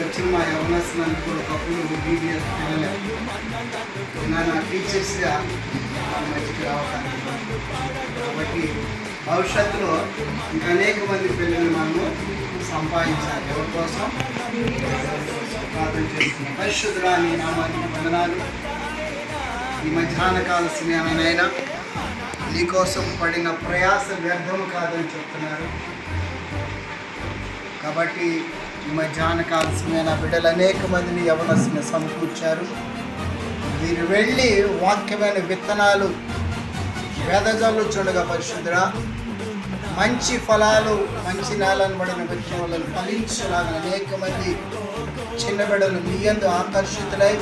వచ్చిన మా యవనస్తులందరూ కూడా ఒకప్పుడు బీబీఎస్ పిల్లలు నా టీచర్స్గా మధ్యకి రావడానికి. కాబట్టి భవిష్యత్తులో ఇంకా అనేక మంది పిల్లలు మనము సంపాదించాలి. ఎవరి కోసం? ప్రార్థన చేస్తున్నాం. పరిశుద్ధుడా నీ నామానికి వందనాలు. ఈ మధ్యాహ్న కాల సమయమైనా నీకోసం పడిన ప్రయాస వ్యర్థము కాదని చెప్తున్నారు. కాబట్టి ఈ మధ్యాహ్న కాల సమయమైన బిడ్డలు అనేక మందిని యవనస్తుని సమకూర్చారు. వీరు వెళ్ళి వాక్యమైన విత్తనాలు వెదజల్లుచుండగా పరిశుద్ధుడా మంచి ఫలాలు మంచి నేలను పడిన విత్తనాలను ఫలించలాగా అనేక మంది చిన్న బిడ్డలు నీ యందు ఆకర్షితులై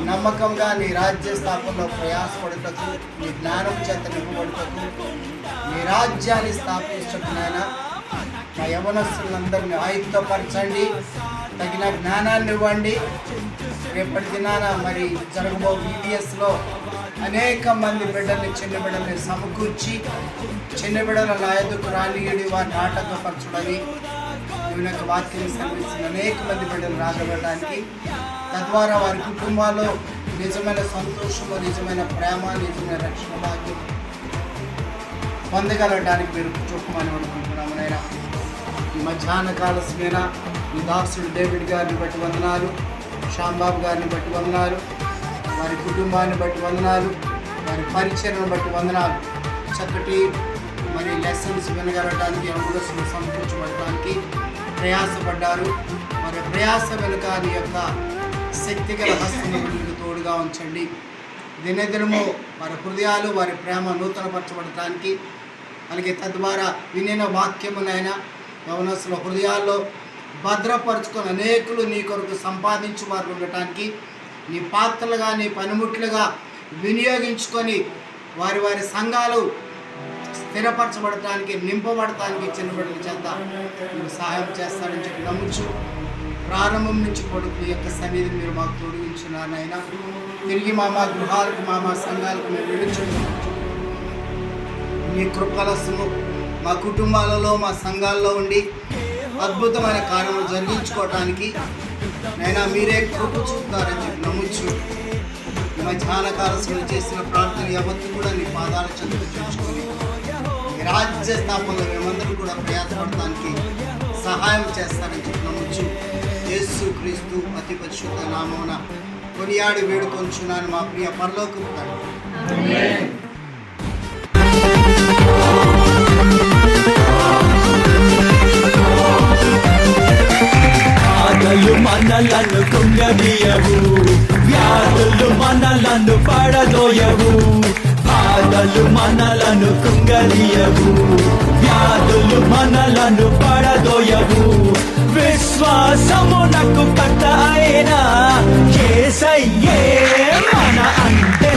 నమ్మకంగా నీ రాజ్య స్థాపనలో ప్రయాసపడుటకు నీ జ్ఞానం చేత నింపబడుటకు నీ రాజ్యాన్ని స్థాపించటనైనా మా యవనస్తులందరినీ ఆయుక్తపరచండి, తగిన జ్ఞానాన్ని ఇవ్వండి. రేపటి దినాన మరి జరగబో బీబీఎస్లో అనేక మంది బిడ్డల్ని చిన్న బిడ్డల్ని సమకూర్చి చిన్న బిడ్డల నా ఎదుకు రానియుడి వారిని ఆటంకపరచుడని దేవుని యొక్క వాక్యాన్ని సంబంధించిన అనేక మంది బిడ్డలు రాగబడడానికి, తద్వారా వారి కుటుంబాల్లో నిజమైన సంతోషము, నిజమైన ప్రేమ, నిజమైన రక్షణ భాగ్యం పొందగలడానికి మీరు చూపమని అనుకుంటున్నాము. నైనా ఈ మధ్యాహ్న కాల సమయన ఈ దాసుడు డేవిడ్ గారిని బట్టి వందనాలు, శ్యాంబాబు గారిని బట్టి వందనాలు, వారి కుటుంబాన్ని బట్టి వందనాలు, వారి పరిచయను బట్టి వందనాలు. చక్కటి మరి లెసన్స్ వినగలడానికి అనుగుణసులు సమకూర్చబడటానికి ప్రయాసపడ్డారు. మరి ప్రయాస వెనుక నీ యొక్క శక్తిగల హస్తములకు తోడుగా ఉంచండి. దినదినము వారి హృదయాలు వారి ప్రేమ నూతనపరచబడటానికి, అలాగే తద్వారా వినిన వాక్యమునైనా యవనస్తుల హృదయాల్లో భద్రపరుచుకొని అనేకులు నీ కొరకు సంపాదించు వారు ఉండటానికి, నీ పాత్రలుగా నీ పనిముట్లుగా వినియోగించుకొని వారి వారి సంఘాలు స్థిరపరచబడటానికి, నింపబడటానికి చిన్న బిడ్డల చేత మీరు సహాయం చేస్తారని చెప్పి నమ్ముచు ప్రారంభం నుంచి కొడుకు యొక్క సన్నిధిని మీరు మాకు తొడిగించున్నారనైనా తిరిగి మా గృహాలకు మా సంఘాలకు మేము విడుచున్నాము. నీ కృపలస్సును మా కుటుంబాలలో మా సంఘాల్లో ఉండి అద్భుతమైన కార్యములు జరిగించుకోవటానికి నైనా మీరే కృప చూపుతారని చెప్పి నమ్ముచ్చు. మధ్యాహ్న కాలశంలో చేసిన ప్రార్థన యావత్తు కూడా నీ పాదాల చెంతకు చేర్చుకొని ఈ రాజ్య స్థాపనలో మేమందరూ కూడా ప్రయాసపడటానికి సహాయం చేస్తారని చెప్పి నమ్ముచ్చు. యేసు క్రీస్తు అతి పరిశుద్ధ నామమున కొనియాడి వేడుకొంచున్నాను మా ప్రియ పరలోకపు తండ్రి. బాధలు మనలను కుంగదీయవు, వ్యాధులు మనలను పడదోయవు. బాధలు మనలను కుంగదీయవు, వ్యాధులు మనలను పడదోయవు. విశ్వాసమునకు కర్త అయిన యేసయ్యే మన అంటే